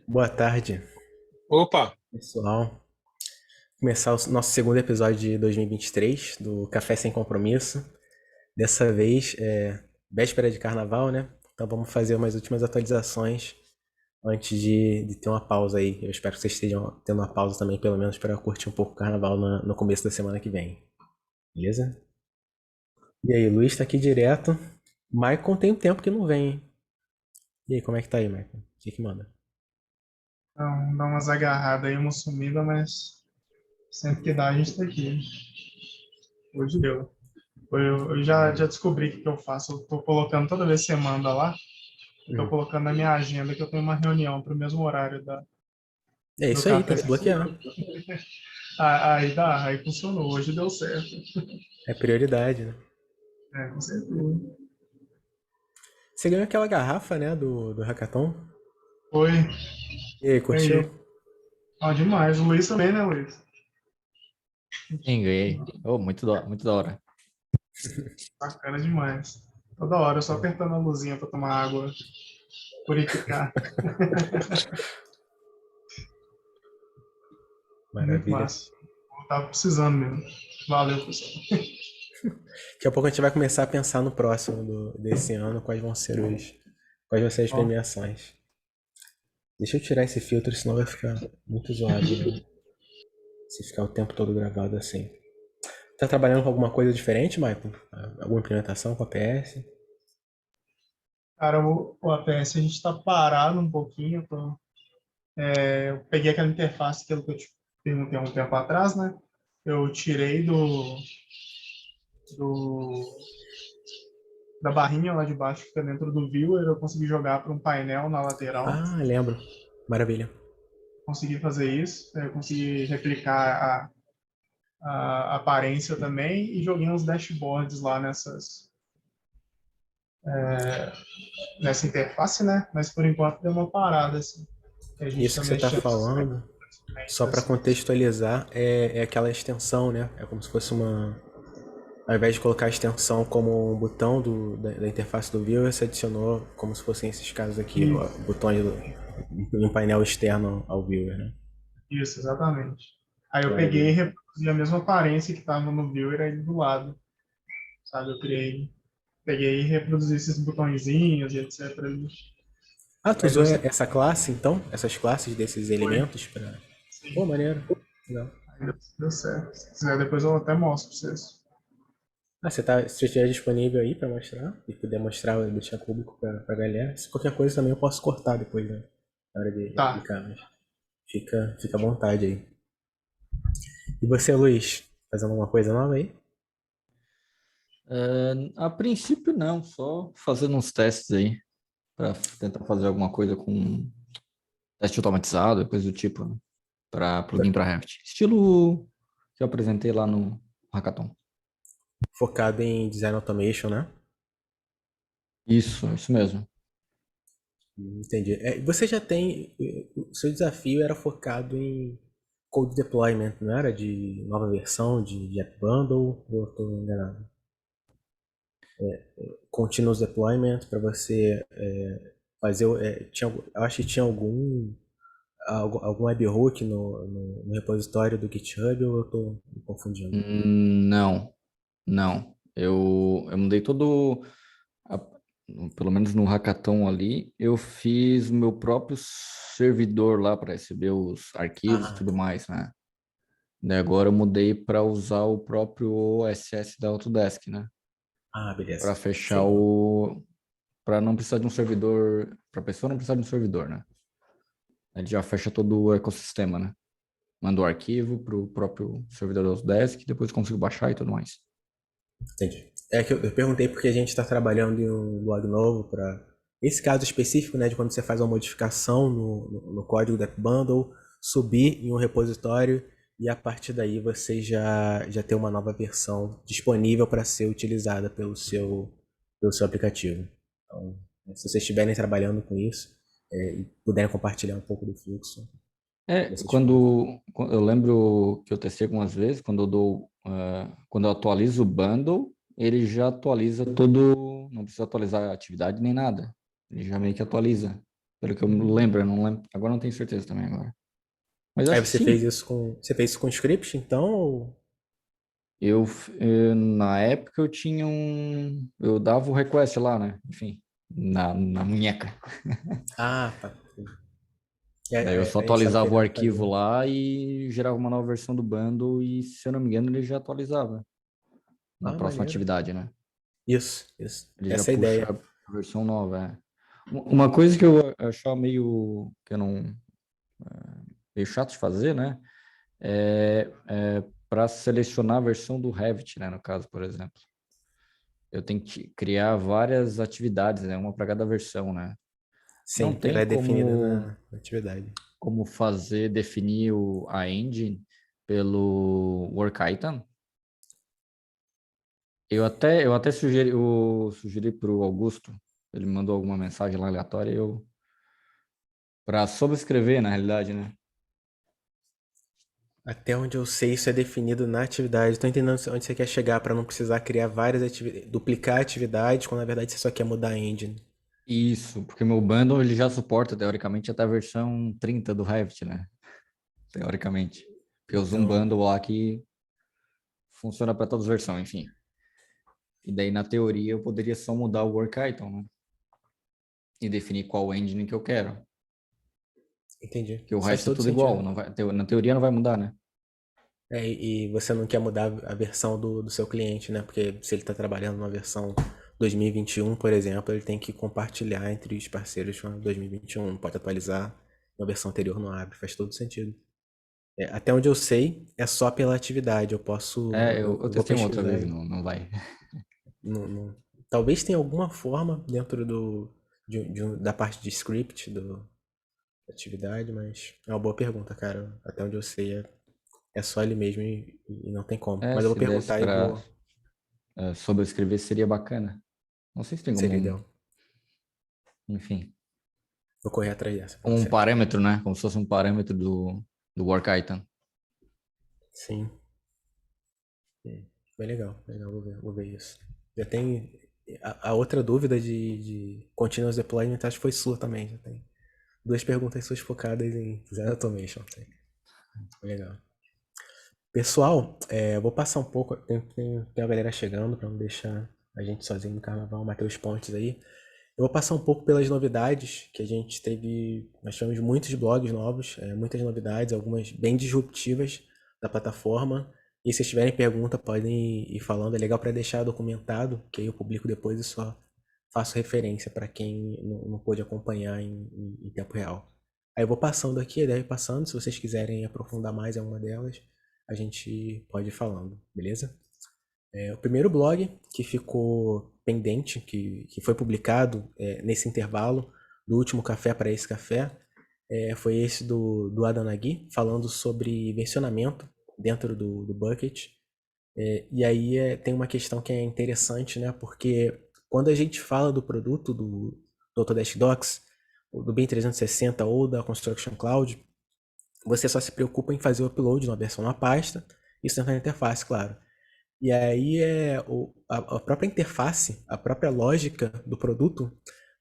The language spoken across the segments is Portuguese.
Boa tarde, Opa, pessoal. Começar o nosso segundo episódio de 2023 do Café Sem Compromisso. Dessa vez é véspera de carnaval, né? Então vamos fazer umas últimas atualizações antes de ter uma pausa aí. Eu espero que vocês estejam tendo uma pausa também, pelo menos para curtir um pouco o carnaval no começo da semana que vem. Beleza? E aí, Luiz tá aqui direto. Maicon tem um tempo que não vem, hein? E aí, como é que tá aí, Maicon? O que que manda? Então, dá umas agarradas aí, uma sumida, mas sempre que dá, a gente tá aqui. Hoje deu. Eu já descobri o que eu faço. Eu tô colocando, toda vez que você manda lá, eu tô Hum. colocando na minha agenda que eu tenho uma reunião pro mesmo horário É do isso aí, café. tem que bloquear. Aí dá, aí funcionou. Hoje deu certo. É prioridade, né? É, com certeza. Você ganhou aquela garrafa, né, do Hackathon? Foi, E aí, curtiu? ganhei. Ó, demais. O Luiz também, né, Luiz? Sim, ganhei. Oh, muito da hora. Bacana demais. Toda hora, eu só apertando a luzinha pra tomar água, purificar. Muito Maravilha. massa. Eu tava precisando mesmo. Valeu, pessoal. Daqui a pouco a gente vai começar a pensar no próximo desse ano, quais vão ser as Ó, premiações. Deixa eu tirar esse filtro, senão vai ficar muito zoado, né? Se ficar o tempo todo gravado assim. Tá trabalhando com alguma coisa diferente, Michael? Alguma implementação com a PS? cara, o APS a gente está parado um pouquinho. Eu peguei aquela interface, aquilo que eu te perguntei há um tempo atrás, né? Eu tirei do, da barrinha lá de baixo, que fica dentro do viewer, eu consegui jogar para um painel na lateral. Ah, lembro. Maravilha. Consegui fazer isso. Eu consegui replicar a aparência também e joguei uns dashboards lá nessa interface, né? Mas por enquanto deu uma parada, assim. A gente Isso está que você tá mexendo nas falando, só para assim. contextualizar, é aquela extensão, né? É como se fosse uma. Ao invés de colocar a extensão como um botão da interface do viewer, você adicionou como se fossem esses casos aqui, ó, botões em um painel externo ao viewer, né? Isso, exatamente. Aí eu peguei e Maravilha. reproduzi a mesma aparência que estava no viewer aí do lado, sabe? Peguei e reproduzi esses botõezinhos e etc. ali. Ah, tu Aí usou deu certo. essa classe, então? Essas classes desses Foi. elementos para. Pô, Sim. maneiro. Legal. Aí deu certo. Se quiser, depois eu até mostro para vocês. Ah, se você estiver disponível aí para mostrar e puder mostrar, deixar público pra galera. Se qualquer coisa também eu posso cortar depois, né? Na hora de Tá. aplicar, mas fica à vontade aí. E você, Luiz, fazendo alguma coisa nova aí? A princípio, não, só fazendo uns testes aí, para tentar fazer alguma coisa com teste automatizado, coisa do tipo, né? Para plugin para Raft. Estilo que eu apresentei lá no Hackathon. Focado em design automation, né? Isso mesmo. Entendi. Você já tem. O seu desafio era focado em code deployment, não era? De nova versão de App Bundle? Ou eu estou enganado? Continuous deployment para você fazer. Eu acho que tinha algum webhook no repositório do GitHub ou eu estou me confundindo? Não, não. Eu mudei todo. a- Pelo menos no Hackathon ali, eu fiz o meu próprio servidor lá para receber os arquivos e Ah, tudo mais, né? Daí agora eu mudei para usar o próprio OSS da Autodesk, né? Para beleza. fechar Sim. para não precisar de um servidor, para a pessoa não precisar de um servidor, né? Ele já fecha todo o ecossistema, né? Manda o arquivo para o próprio servidor da Autodesk, depois eu consigo baixar e tudo mais. Entendi. É que eu perguntei porque a gente está trabalhando em um blog novo para esse caso específico, né, de quando você faz uma modificação no código da Bundle, subir em um repositório e a partir daí você já ter uma nova versão disponível para ser utilizada pelo seu aplicativo. Então, se vocês estiverem trabalhando com isso e puderem compartilhar um pouco do fluxo, você disponha. Quando eu lembro que eu testei algumas vezes, quando eu atualizo o bundle, ele já atualiza todo, não precisa atualizar a atividade nem nada. Ele já meio que atualiza Pelo que eu lembro, eu não lembro. Agora não tenho certeza também agora. Mas Aí acho que você sim. fez isso com. Você fez isso com script, então? Na época eu tinha um. Eu dava o request lá, né? Enfim, na munheca. Ah, tá. Daí eu só A gente estava atualizava o querendo arquivo fazer. lá e gerava uma nova versão do bundle e, se eu não me engano, ele já atualizava na Ah, próxima maneiro. atividade, né? Isso, isso. Ele já Essa é a puxa ideia. a versão nova, é. Uma coisa que eu achava meio que eu não meio chato de fazer, né? É para selecionar a versão do Revit, né? No caso, por exemplo, eu tenho que criar várias atividades, né? Uma para cada versão, né? Não Sim, ela tem é definida como na atividade. definir a engine pelo work item. Eu até sugeri para o Augusto, ele me mandou alguma mensagem lá aleatória, para sobrescrever, na realidade, né? Até onde eu sei, isso é definido na atividade. Tô entendendo onde você quer chegar para não precisar criar várias atividades, duplicar atividades, quando na verdade você só quer mudar a engine. Isso, porque meu bundle ele já suporta, teoricamente, até a versão 30 do Revit, né? Teoricamente. Porque eu uso um Então, bundle lá que funciona para todas as versões, enfim. E daí, na teoria, eu poderia só mudar o work item, né? E definir qual engine que eu quero. entendi. Que o Isso faz resto é todo tudo igual. sentido. Não vai, na teoria não vai mudar, né? E você não quer mudar a versão do seu cliente, né? Porque se ele está trabalhando numa versão 2021, por exemplo, ele tem que compartilhar entre os parceiros com a 2021. Não pode atualizar uma versão anterior, não abre. Faz todo sentido. Até onde eu sei, é só pela atividade. Eu posso. Eu Eu vou testei uma outra pesquisar. vez, não vai. Talvez tenha alguma forma dentro da parte de script da atividade, mas é uma boa pergunta, cara. Até onde eu sei, é só ele mesmo e não tem como. Mas eu vou Se desse perguntar e para vou. sobrescrever, seria bacana. Não sei se tem como, Seria ideal. enfim, Vou correr atrás dessa pra como um você. parâmetro, né? Como se fosse um parâmetro do work item. Sim. Bem legal, legal, vou ver isso. Já tem. A outra dúvida de continuous deployment, acho que foi sua também. Já tem duas perguntas suas focadas em Zero Automation. Legal. Pessoal, eu vou passar um pouco. Tem a galera chegando para não deixar a gente sozinho no carnaval, bater os pontos aí. Eu vou passar um pouco pelas novidades que a gente teve. Nós tivemos muitos blogs novos, muitas novidades, algumas bem disruptivas da plataforma. E se tiverem pergunta, podem ir falando. É legal para deixar documentado, que aí eu publico depois e só faço referência para quem não pôde acompanhar em tempo real. Aí eu vou passando aqui, deve ir passando. Se vocês quiserem aprofundar mais em alguma delas, a gente pode ir falando, beleza? O primeiro blog que ficou pendente, que foi publicado nesse intervalo do último café para esse café, foi esse do Adam Nagy, falando sobre versionamento dentro do Bucket. E aí tem uma questão que é interessante, né? Porque quando a gente fala do produto do Autodesk Docs, do BIM 360 ou da Construction Cloud, você só se preocupa em fazer o upload de uma versão na pasta, isso dentro da interface, claro. E aí a própria interface, a própria lógica do produto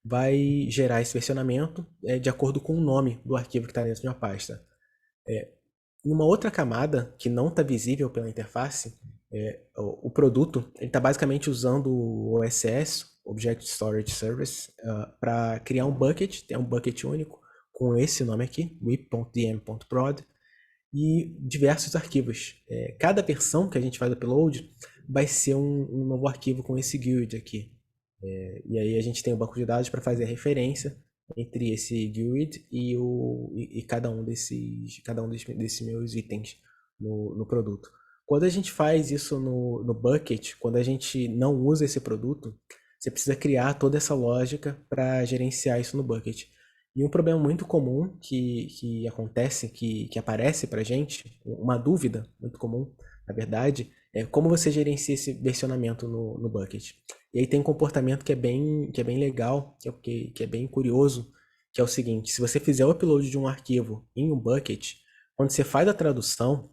vai gerar esse versionamento de acordo com o nome do arquivo que está dentro de uma pasta. Em uma outra camada que não está visível pela interface, o produto está basicamente usando o OSS, Object Storage Service, para criar um bucket, tem um bucket único com esse nome aqui, whip.dm.prod, e diversos arquivos. Cada versão que a gente faz upload vai ser um novo arquivo com esse guild aqui. E aí a gente tem o banco de dados para fazer a referência entre esse guild e cada um desses meus itens no produto. Quando a gente faz isso no bucket, quando a gente não usa esse produto, você precisa criar toda essa lógica para gerenciar isso no bucket. E um problema muito comum que acontece, que aparece para gente, uma dúvida muito comum, na verdade, é como você gerencia esse versionamento no bucket. E aí tem um comportamento que é bem legal, que é bem curioso, que é o seguinte: se você fizer o upload de um arquivo em um bucket, quando você faz a tradução,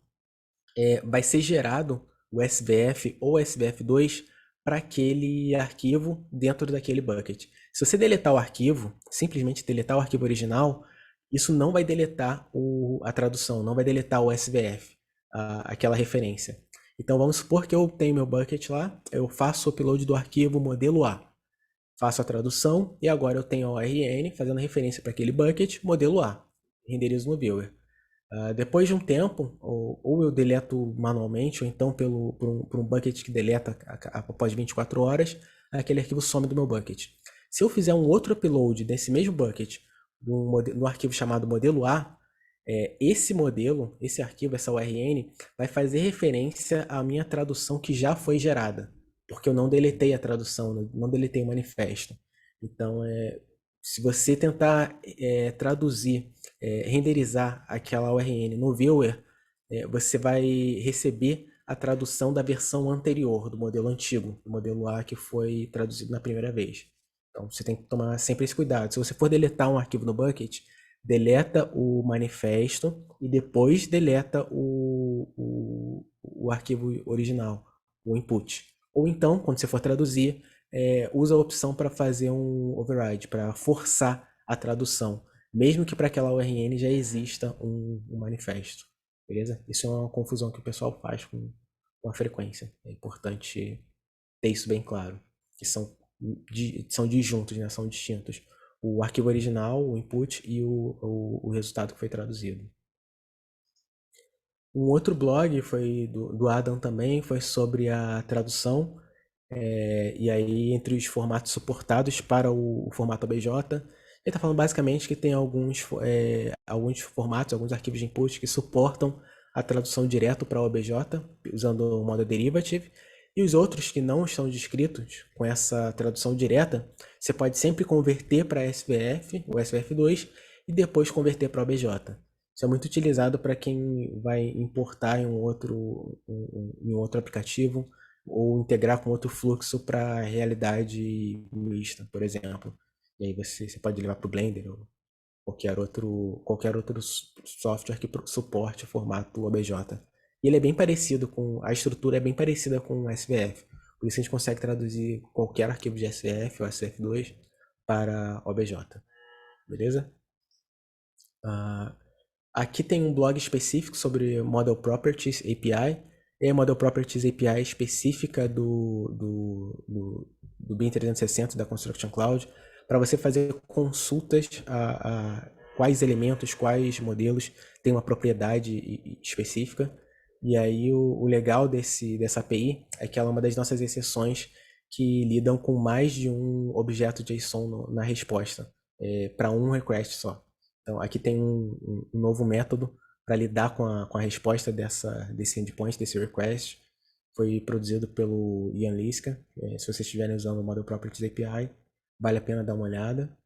vai ser gerado o SVF ou SVF2 para aquele arquivo dentro daquele bucket. Se você deletar o arquivo, simplesmente deletar o arquivo original, isso não vai deletar a tradução, não vai deletar o SVF, aquela referência. Então vamos supor que eu tenho meu bucket lá, eu faço o upload do arquivo modelo A, faço a tradução e agora eu tenho a ORN fazendo referência para aquele bucket modelo A, renderizo no viewer. Depois de um tempo, ou eu deleto manualmente, ou então por um bucket que deleta após 24 horas, aquele arquivo some do meu bucket. Se eu fizer um outro upload desse mesmo bucket, no arquivo chamado modelo A, esse modelo, esse arquivo, essa URN, vai fazer referência à minha tradução que já foi gerada, porque eu não deletei a tradução, não deletei o manifesto. Então, se você tentar traduzir, renderizar aquela URN no viewer, você vai receber a tradução da versão anterior, do modelo antigo, do modelo A que foi traduzido na primeira vez. Então você tem que tomar sempre esse cuidado. Se você for deletar um arquivo no bucket, deleta o manifesto e depois deleta o arquivo original, o input. Ou então, quando você for traduzir, usa a opção para fazer um override, para forçar a tradução, mesmo que para aquela URN já exista um manifesto. Beleza? Isso é uma confusão que o pessoal faz com a frequência. É importante ter isso bem claro. Que são disjuntos, né? São distintos. O arquivo original, o input e o resultado que foi traduzido. Um outro blog foi do Adam também, foi sobre a tradução. E aí, entre os formatos suportados para o formato OBJ, ele está falando basicamente que tem alguns formatos, alguns arquivos de input que suportam a tradução direto para o OBJ, usando o model derivative, e os outros que não estão descritos com essa tradução direta, você pode sempre converter para SVF, o SVF2, e depois converter para OBJ. Isso é muito utilizado para quem vai importar em um outro aplicativo, ou integrar com outro fluxo para realidade mista, por exemplo. E aí você pode levar para o Blender ou qualquer outro software que suporte o formato OBJ. E ele é bem parecido a estrutura é bem parecida com o SVF. Por isso a gente consegue traduzir qualquer arquivo de SVF ou SVF2 para OBJ. Beleza? Aqui tem um blog específico sobre Model Properties API. E a Model Properties API específica do BIM 360 da Construction Cloud, para você fazer consultas a quais elementos, quais modelos têm uma propriedade específica. E aí o legal dessa API é que ela é uma das nossas exceções que lidam com mais de um objeto JSON na resposta, para um request só. Então aqui tem um novo método para lidar com a resposta desse endpoint, desse request. Foi produzido pelo Ian Liska. Se vocês estiverem usando o Model Properties API, vale a pena dar uma olhada.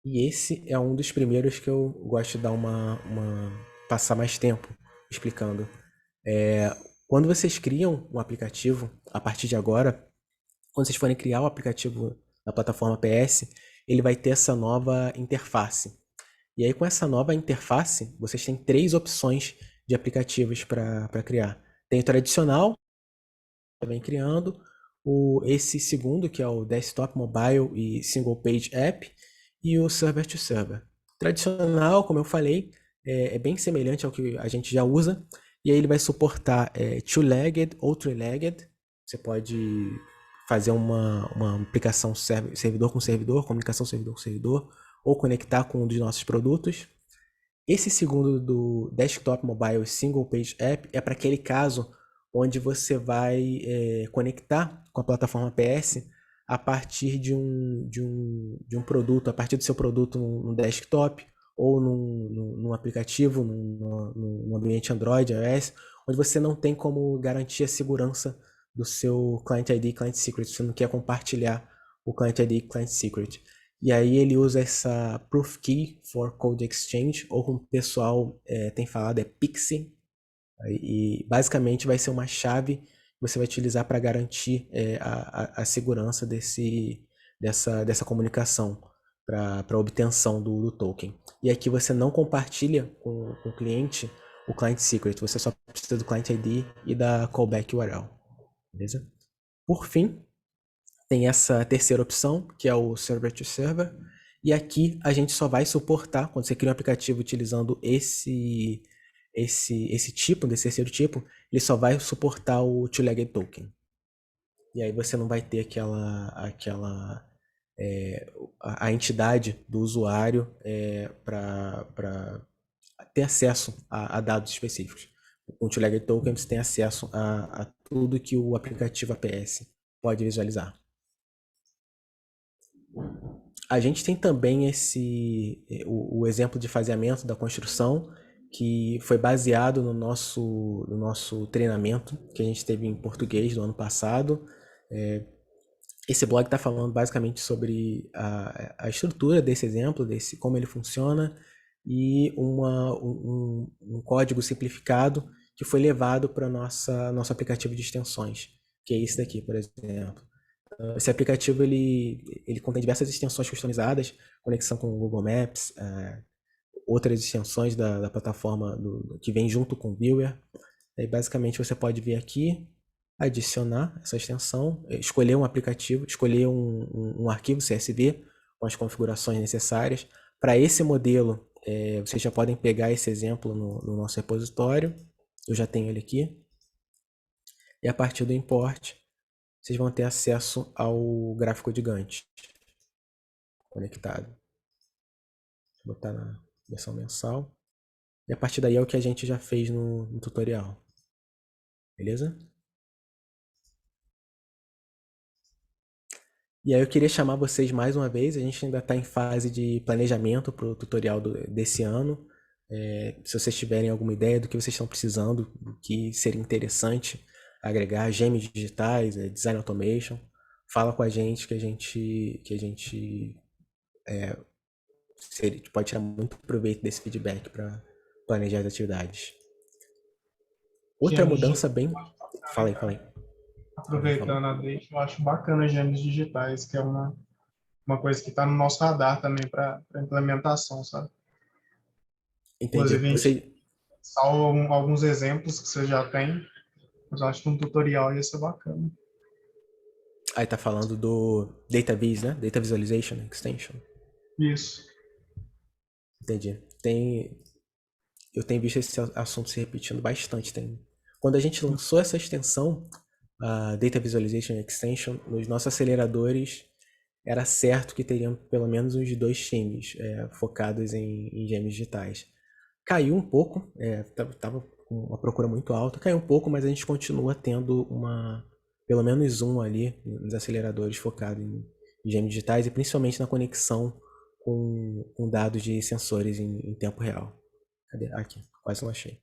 E esse é um dos primeiros que eu gosto de dar passar mais tempo explicando. Quando vocês criam um aplicativo, a partir de agora, quando vocês forem criar o aplicativo na plataforma PS, ele vai ter essa nova interface. E aí, com essa nova interface, vocês têm 3 opções de aplicativos para criar. Tem o tradicional, que vem criando, esse segundo, que é o Desktop Mobile e Single Page App, e o Server to Server. Tradicional, como eu falei, é bem semelhante ao que a gente já usa, e aí ele vai suportar two-legged ou three-legged. Você pode fazer uma aplicação servidor com servidor, comunicação servidor com servidor, ou conectar com um dos nossos produtos. Esse segundo do Desktop Mobile Single Page App é para aquele caso onde você vai conectar com a plataforma PS a partir de um produto, a partir do seu produto no desktop ou num aplicativo, num ambiente Android, iOS, onde você não tem como garantir a segurança do seu Client ID e Client Secret, você não quer compartilhar o Client ID e Client Secret. E aí ele usa essa Proof Key for Code Exchange, ou como o pessoal tem falado, é PKCE. E basicamente vai ser uma chave que você vai utilizar para garantir a segurança dessa comunicação, para obtenção do token. E aqui você não compartilha com o cliente o Client Secret, você só precisa do Client ID e da Callback URL. Beleza? Por fim, tem essa terceira opção, que é o Server to Server, e aqui a gente só vai suportar, quando você cria um aplicativo utilizando esse tipo, desse terceiro tipo, ele só vai suportar o Two-Legged Token. E aí você não vai ter a entidade do usuário para ter acesso a dados específicos. Com o Two-Legged Token você tem acesso a tudo que o aplicativo APS pode visualizar. A gente tem também o exemplo de faseamento da construção, que foi baseado no nosso treinamento que a gente teve em português do ano passado. Esse blog está falando basicamente sobre a estrutura desse exemplo, como ele funciona, e um código simplificado que foi levado para nosso aplicativo de extensões, que é esse daqui, por exemplo. Esse aplicativo ele contém diversas extensões customizadas, conexão com o Google Maps, outras extensões da plataforma que vem junto com o Viewer. Aí basicamente você pode vir aqui, adicionar essa extensão, escolher um aplicativo, escolher um arquivo CSV com as configurações necessárias. Para esse modelo, vocês já podem pegar esse exemplo no nosso repositório. Eu já tenho ele aqui. E a partir do import, vocês vão ter acesso ao gráfico de Gantt conectado. Vou botar na versão mensal. E a partir daí é o que a gente já fez no tutorial. Beleza? E aí eu queria chamar vocês mais uma vez, a gente ainda está em fase de planejamento para o tutorial desse ano. Se vocês tiverem alguma ideia do que vocês estão precisando, do que seria interessante agregar, gêmeos digitais, design automation, fala com a gente que a gente pode tirar muito proveito desse feedback para planejar as atividades. Outra Gêmeos mudança digitais, bem... Fala aí. aproveitando a deixa, eu acho bacana gêmeos digitais, que é uma coisa que está no nosso radar também para implementação, sabe? Entendi. Inclusive, a gente salva alguns exemplos que você já tem, mas eu acho que um tutorial ia ser bacana. Aí tá falando do DataVis, né? Data Visualization Extension. Isso. Entendi. Eu tenho visto esse assunto se repetindo bastante. Quando a gente lançou essa extensão, a Data Visualization Extension, nos nossos aceleradores, era certo que teriam pelo menos uns 2 times focados em gêmeos digitais. Caiu um pouco, estava com uma procura muito alta, caiu um pouco, mas a gente continua tendo pelo menos um ali nos aceleradores focado em gêmeos digitais e principalmente na conexão com dados de sensores em tempo real. Cadê? Aqui, quase não achei.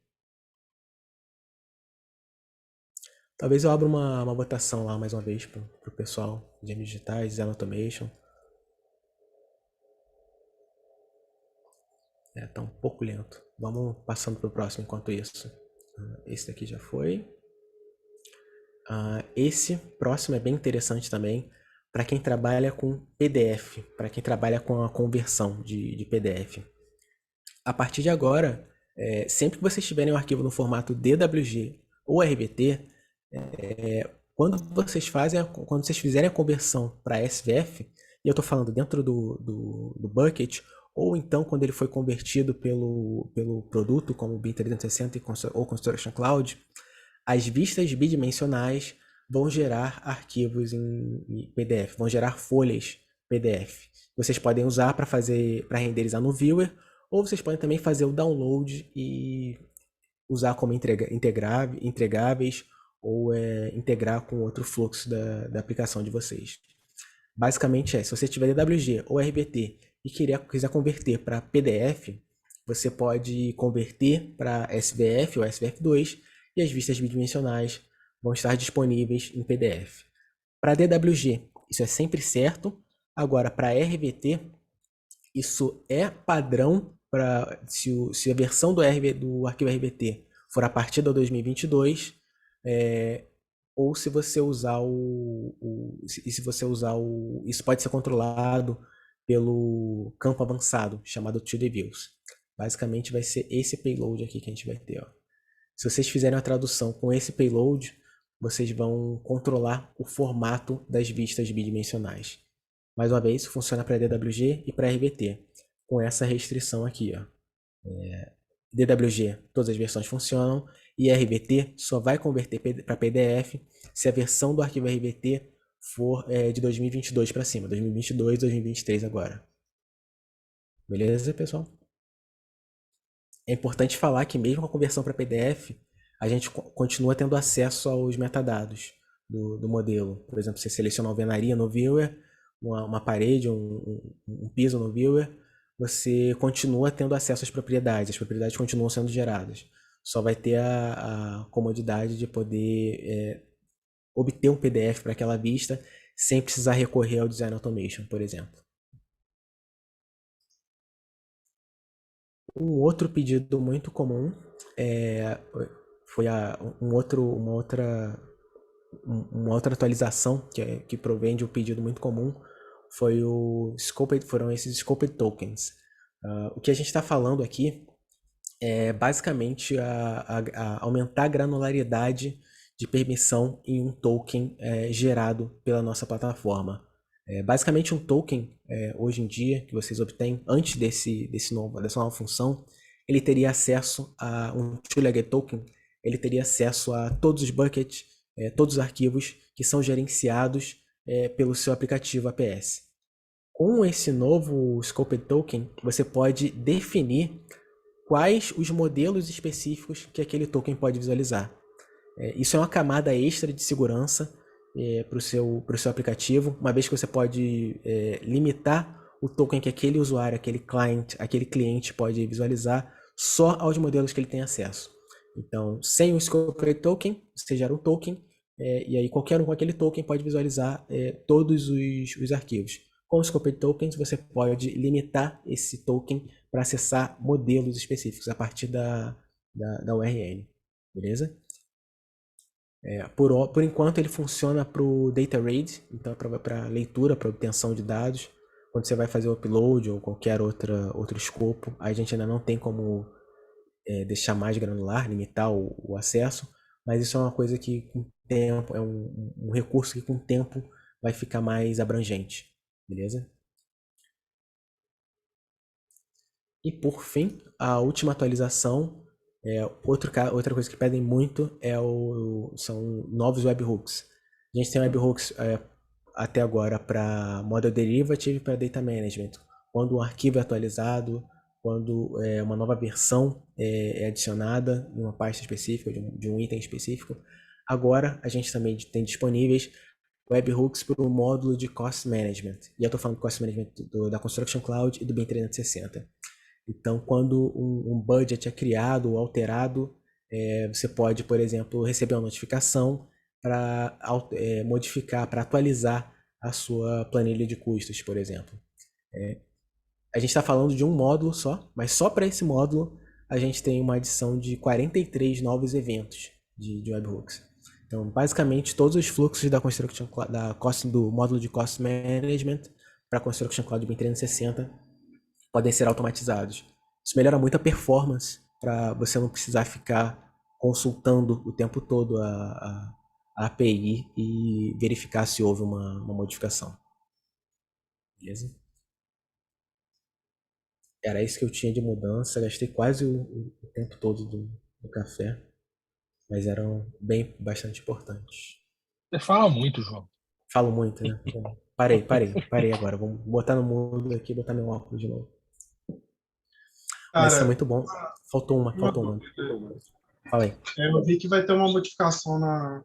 Talvez eu abra uma votação lá mais uma vez para o pessoal de gêmeos digitais, Design Automation. Tá um pouco lento. Vamos passando para o próximo enquanto isso. Esse daqui já foi. Esse próximo é bem interessante também para quem trabalha com PDF, para quem trabalha com a conversão de PDF. A partir de agora, sempre que vocês tiverem um arquivo no formato DWG ou RBT, quando vocês fizerem a conversão para SVF, e eu estou falando dentro do bucket, ou então quando ele foi convertido pelo produto, como o BIM 360 ou Construction Cloud, as vistas bidimensionais vão gerar arquivos em PDF, vão gerar folhas PDF. Vocês podem usar para renderizar no Viewer, ou vocês podem também fazer o download e usar como entregáveis ou integrar com outro fluxo da aplicação de vocês. Basicamente se você tiver DWG ou RBT e quiser converter para PDF, você pode converter para SVF ou SVF2 e as vistas bidimensionais vão estar disponíveis em PDF. Para DWG, isso é sempre certo. Agora, para RBT, isso é padrão se a versão do arquivo RBT for a partir do 2022, ou se você usar isso pode ser controlado pelo campo avançado, chamado To The Views. Basicamente vai ser esse payload aqui que a gente vai ter. Se vocês fizerem a tradução com esse payload, vocês vão controlar o formato das vistas bidimensionais. Mais uma vez, isso funciona para DWG e para RBT, com essa restrição aqui, ó. DWG, todas as versões funcionam, e RBT só vai converter para PDF se a versão do arquivo RBT for de 2022 para cima, 2022, 2023 agora. Beleza, pessoal? É importante falar que mesmo com a conversão para PDF, a gente continua tendo acesso aos metadados do modelo. Por exemplo, você seleciona uma alvenaria no viewer, uma parede, um piso no viewer, você continua tendo acesso às propriedades continuam sendo geradas. Só vai ter a comodidade de poder obter um PDF para aquela vista sem precisar recorrer ao Design Automation, por exemplo. Um outro pedido muito comum foi uma outra atualização que provém de um pedido muito comum, foram esses Scoped Tokens. O que a gente está falando aqui é basicamente a aumentar a granularidade de permissão em um token gerado pela nossa plataforma. Basicamente um token, hoje em dia, que vocês obtêm antes dessa nova função, ele teria acesso a um two-legged token, ele teria acesso a todos os buckets, todos os arquivos que são gerenciados pelo seu aplicativo APS. Com esse novo Scoped Token, você pode definir quais os modelos específicos que aquele token pode visualizar. Isso é uma camada extra de segurança para o seu aplicativo, uma vez que você pode limitar o token que aquele usuário, aquele cliente pode visualizar só aos modelos que ele tem acesso. Então, sem o Scoped Token, você gera um token, e aí qualquer um com aquele token pode visualizar todos os arquivos. Com o Scoped Tokens, você pode limitar esse token para acessar modelos específicos a partir da URL, beleza? Por enquanto ele funciona para o Data Read, então para leitura, para obtenção de dados. Quando você vai fazer o upload ou qualquer outro escopo, a gente ainda não tem como deixar mais granular, limitar o acesso, mas isso é uma coisa que com o tempo, é um recurso que com o tempo vai ficar mais abrangente, beleza? E por fim, a última atualização, outra coisa que pedem muito são novos webhooks. A gente tem webhooks até agora para Model Derivative e para Data Management. Quando um arquivo é atualizado, quando uma nova versão é adicionada em uma pasta específica, de um item específico. Agora a gente também tem disponíveis webhooks para o módulo de Cost Management. E eu estou falando de Cost Management da Construction Cloud e do BIM 360. Então, quando um budget é criado ou alterado, você pode, por exemplo, receber uma notificação para modificar, para atualizar a sua planilha de custos, por exemplo. A gente está falando de um módulo só, mas só para esse módulo a gente tem uma adição de 43 novos eventos de webhooks. Então, basicamente, todos os fluxos da Construction Cloud, do módulo de Cost Management para a Construction Cloud BIM 360 podem ser automatizados. Isso melhora muito a performance para você não precisar ficar consultando o tempo todo a API e verificar se houve uma modificação. Beleza? Era isso que eu tinha de mudança. Gastei quase o tempo todo do café, mas eram bastante importantes. Você fala muito, João. Falo muito, né? Parei agora. Vamos botar no mudo aqui e botar meu óculos de novo. Mas isso é muito bom. Faltou uma. Fala aí. Eu vi que vai ter uma modificação na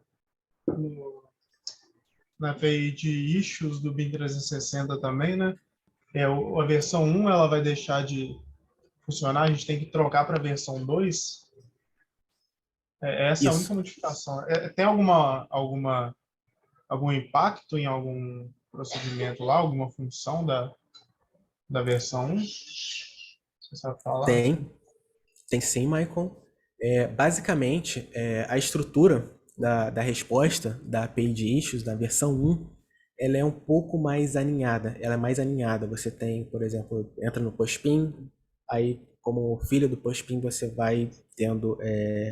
API de issues do BIM 360 também, né? A versão 1 ela vai deixar de funcionar, a gente tem que trocar para a versão 2. Essa é a única modificação. Tem algum impacto em algum procedimento lá, alguma função da versão 1? Você sabe falar? Tem sim, Michael. Basicamente, a estrutura da resposta da API de issues da versão 1, ela é um pouco mais alinhada. Ela é mais alinhada. Você tem, por exemplo, entra no pushpin, aí como filho do pushpin você vai tendo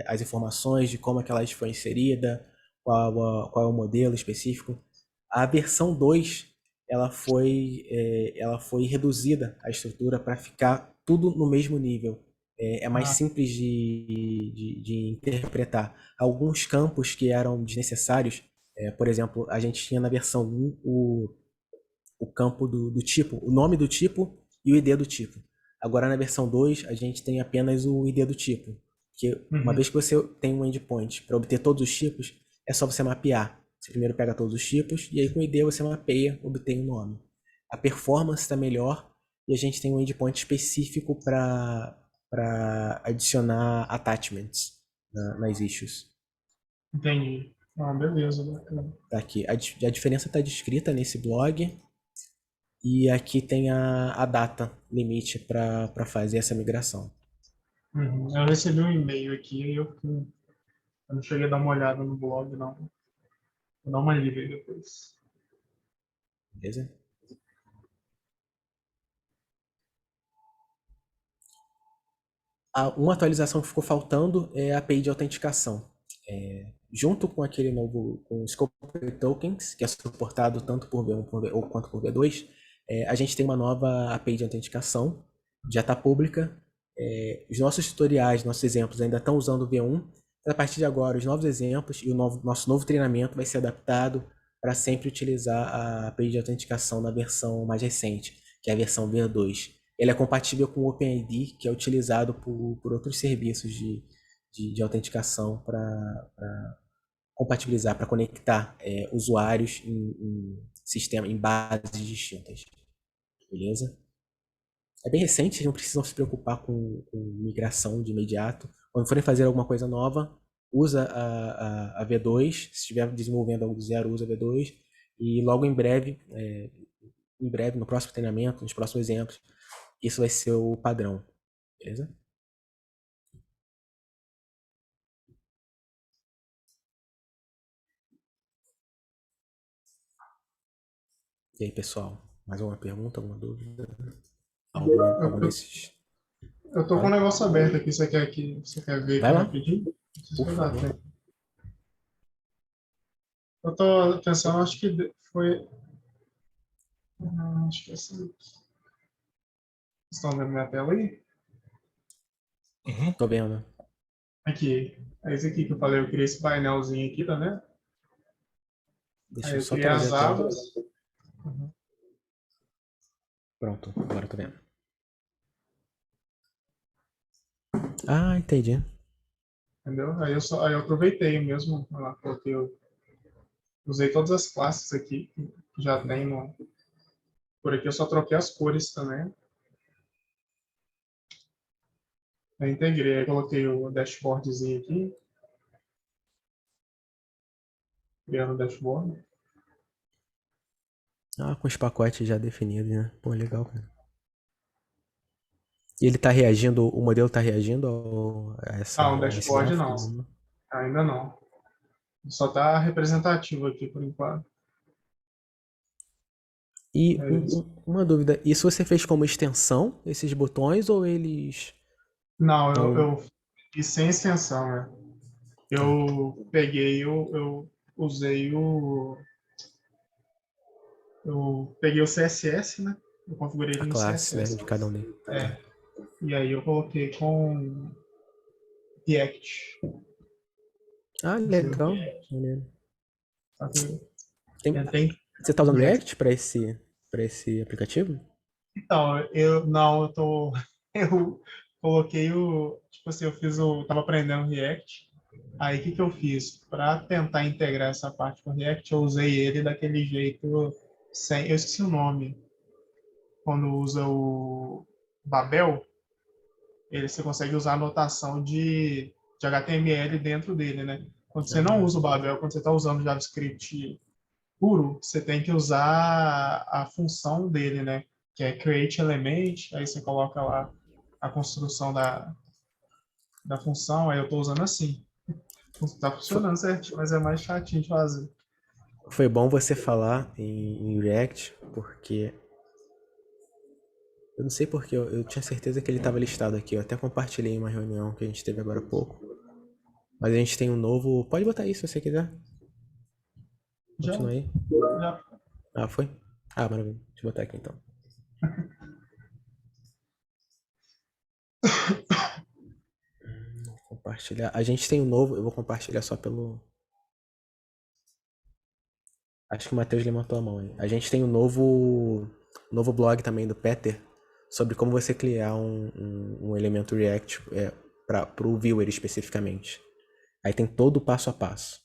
as informações de como aquela foi inserida, qual é o modelo específico. A versão 2 ela foi reduzida a estrutura para ficar tudo no mesmo nível. É mais Ah, simples de interpretar. Alguns campos que eram desnecessários, por exemplo, a gente tinha na versão 1 o campo do tipo, o nome do tipo e o ID do tipo. Agora na versão 2 a gente tem apenas o ID do tipo. Que uma uhum, vez que você tem um endpoint para obter todos os tipos, é só você mapear. Você primeiro pega todos os tipos e aí com o ID você mapeia, obtém o nome. A performance está melhor e a gente tem um endpoint específico para adicionar attachments nas issues. entendi. Ah, beleza, bacana. Tá aqui. A diferença está descrita nesse blog. E aqui tem a data limite para fazer essa migração. Uhum. Eu recebi um e-mail aqui e eu não cheguei a dar uma olhada no blog, não. Vou dar uma lida aí depois. Beleza? Uma atualização que ficou faltando é a API de autenticação. Junto com aquele novo, com o Scope Tokens, que é suportado tanto por V1 ou quanto por V2, a gente tem uma nova API de autenticação, já está pública. Os nossos tutoriais, nossos exemplos ainda estão usando o V1. A partir de agora, os novos exemplos e o nosso novo treinamento vai ser adaptado para sempre utilizar a API de autenticação na versão mais recente, que é a versão V2. Ele é compatível com o OpenID, que é utilizado por outros serviços de autenticação para compatibilizar, para conectar usuários em bases distintas. Beleza? É bem recente, vocês não precisam se preocupar com migração de imediato. Quando forem fazer alguma coisa nova, usa a V2. Se estiver desenvolvendo algo do zero, usa a V2. E logo em breve, no próximo treinamento, nos próximos exemplos, isso vai ser o padrão. Beleza? E aí, pessoal? Mais alguma pergunta, alguma dúvida? Algum Eu, desses? eu tô com um Fala. negócio aberto aqui, você quer ver Vai aqui lá, rapidinho? Não sei se por vai dar favor. tempo. Eu tô pensando, acho que foi. Acho que é assim. Vocês estão vendo minha tela aí? Uhum. Tô vendo. Aqui. É esse aqui que eu falei, eu criei esse painelzinho aqui, tá vendo? Deixa Aí eu eu só criei trazer as a tela. abas. Uhum. Pronto, agora eu tô vendo. Ah, entendi. Entendeu? Aí eu aproveitei mesmo, olha lá, coloquei, eu usei todas as classes aqui que já tem no, por aqui eu só troquei as cores também. Eu integrei, aí coloquei o dashboardzinho aqui, criando o dashboard. Com os pacotes já definidos, né? Pô, legal, cara. E ele tá reagindo, o modelo tá reagindo Ah, o a esse dashboard gráfico? não, ainda não. Só está representativo aqui por enquanto. E Mas, uma dúvida, isso você fez como extensão, esses botões, ou eles não, eu, estão... eu fiz sem extensão, né? Tá, Eu peguei, eu usei eu peguei o CSS, né? Eu configurei a ele no classe, né, CSS. de cada um deles. Tá. E aí eu coloquei com React. Usei o Legal. React. Maneiro. Só que Tem- tentei. Você tá usando Diga. React para esse aplicativo? Então, eu não, eu tô. Eu coloquei tipo assim, tava aprendendo React. Aí o que que eu fiz? Para tentar integrar essa parte com React, eu usei ele daquele jeito sem. Eu esqueci o nome. Quando usa o Babel, você consegue usar a notação de HTML dentro dele, né? Quando você não Ah, usa o Babel, quando você está usando JavaScript puro, você tem que usar a função dele, né? Que é create element, aí você coloca lá a construção da função, aí eu estou usando assim. Está fo- funcionando certinho, mas é mais chatinho de fazer. Foi bom você falar em React, porque eu não sei porque eu tinha certeza que ele estava listado aqui. Eu até compartilhei em uma reunião que a gente teve agora há pouco. Mas a gente tem um novo. Pode botar aí se você quiser. Já, Continua aí. já. Ah, foi? Ah, maravilha. Deixa eu botar aqui então. Vou compartilhar. A gente tem um novo. Eu vou compartilhar só pelo. Acho que o Matheus levantou a mão aí. A gente tem um novo blog também do Peter sobre como você criar um elemento React para o viewer especificamente. Aí tem todo o passo a passo.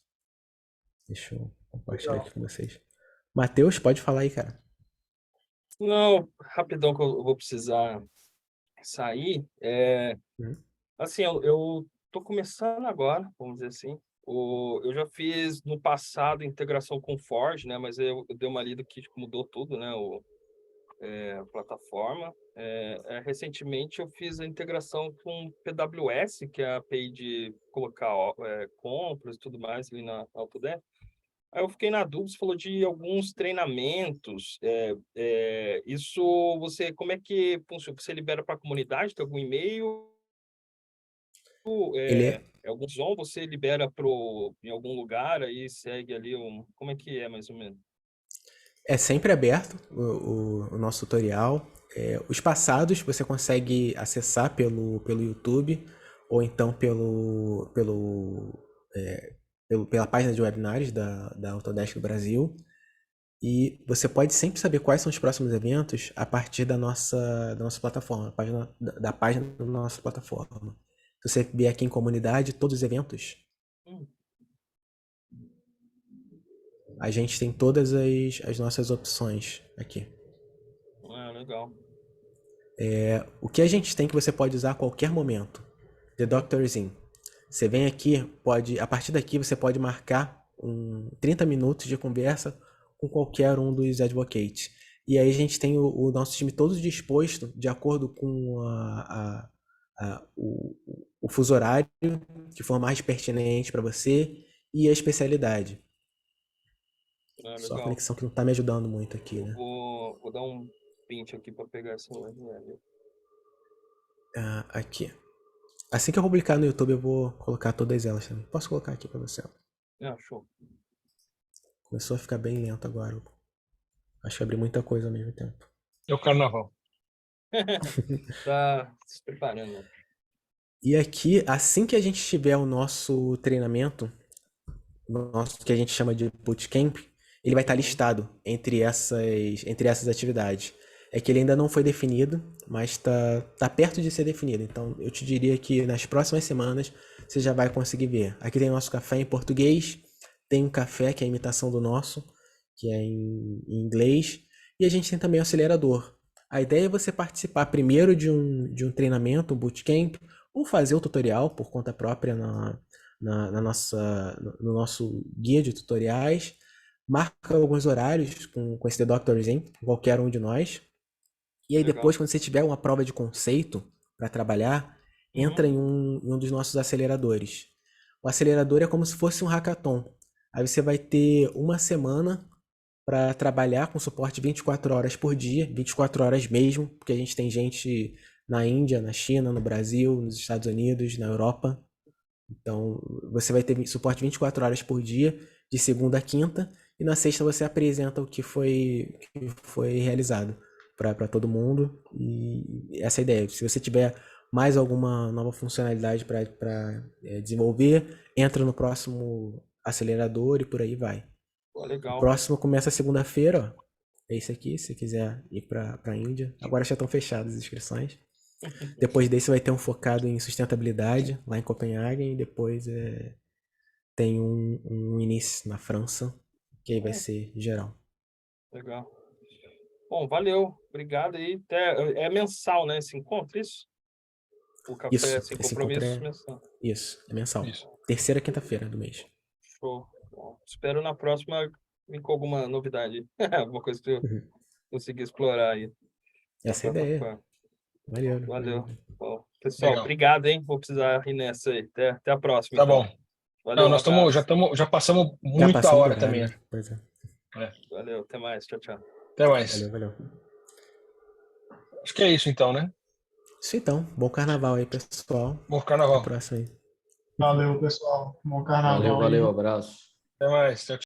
Deixa eu compartilhar aqui com vocês. Matheus, pode falar aí, cara. Não, rapidão que eu vou precisar sair. Uhum. Assim, eu tô começando agora, vamos dizer assim. Eu já fiz no passado integração com Forge, né? Mas eu dei uma lida que tipo, mudou tudo, né? A plataforma. Recentemente eu fiz a integração com PWS, que é a API de colocar compras e tudo mais ali na Autodesk. Aí eu fiquei na dúvida, você falou de alguns treinamentos. Isso você, como é que funciona? Você libera para a comunidade? Tem algum e-mail? Ele é, Algum Zoom você libera em algum lugar, aí segue ali como é que é mais ou menos? é sempre aberto o nosso tutorial. Os passados você consegue acessar pelo YouTube ou então pela página de webinários da Autodesk do Brasil. E você pode sempre saber quais são os próximos eventos a partir da nossa plataforma, da página da nossa plataforma. Se você vier aqui em comunidade, todos os eventos, Hum, a gente tem todas as nossas opções aqui. legal. O que a gente tem que você pode usar a qualquer momento? The Doctor's In. Você vem aqui, a partir daqui você pode marcar 30 minutos de conversa com qualquer um dos advocates. E aí a gente tem o nosso time todo disposto de acordo com o fuso horário que for mais pertinente para você e a especialidade. Só a Legal. conexão que não está me ajudando muito aqui, né? Vou dar um print aqui para pegar essa URL. Aqui. Assim que eu publicar no YouTube, eu vou colocar todas elas também. Posso colocar aqui para você? Show. Começou a ficar bem lento agora. Acho que abri muita coisa ao mesmo tempo. É o carnaval. Tá se preparando. E aqui, assim que a gente tiver o nosso treinamento, que a gente chama de bootcamp, ele vai estar listado entre essas atividades. É que ele ainda não foi definido, mas tá perto de ser definido. Então, eu te diria que nas próximas semanas você já vai conseguir ver. Aqui tem o nosso café em português, tem um café que é a imitação do nosso, que é em inglês, e a gente tem também o acelerador. A ideia é você participar primeiro de um treinamento, um bootcamp, ou fazer o tutorial por conta própria no nosso guia de tutoriais, marca alguns horários com esse The Doctor's In, qualquer um de nós, e aí Legal. depois, quando você tiver uma prova de conceito para trabalhar, entra em um dos nossos aceleradores. O acelerador é como se fosse um hackathon. Aí você vai ter uma semana para trabalhar com suporte 24 horas por dia, 24 horas mesmo, porque a gente tem gente na Índia, na China, no Brasil, nos Estados Unidos, na Europa. Então, você vai ter suporte 24 horas por dia, de segunda a quinta, e na sexta você apresenta o que foi realizado para todo mundo. E essa é a ideia. Se você tiver mais alguma nova funcionalidade para desenvolver, entra no próximo acelerador e por aí vai. Pô, O legal. próximo começa segunda-feira, ó. É isso aqui, se quiser ir para a Índia. Agora já estão fechadas as inscrições. Depois desse vai ter um focado em sustentabilidade, lá em Copenhague, e depois tem um início na França, que aí vai ser geral. Legal. Bom, valeu. Obrigado aí. É mensal, né? Esse encontro, isso? O café Isso, sem esse compromisso encontro mensal. Isso, é mensal. Isso. Terceira quinta-feira do mês. Show. Bom, espero na próxima vir com alguma novidade. Alguma coisa que eu Uhum. conseguir explorar aí na Essa é a ideia. plataforma. Valeu. Valeu. Bom, pessoal, Legal. obrigado, hein? Vou precisar ir nessa aí. Até a próxima, Tá então. bom. Valeu, Não, um abraço. já passamos Já muito da passamos do hora horário, também. né? Pois é. Valeu, até mais. Tchau, tchau. Até mais. Valeu. Acho que é isso então, né? Isso então. Bom carnaval aí, pessoal. Bom Até a carnaval. próxima aí. Valeu, pessoal. Bom carnaval. Valeu, abraço. Até mais. Tchau, tchau.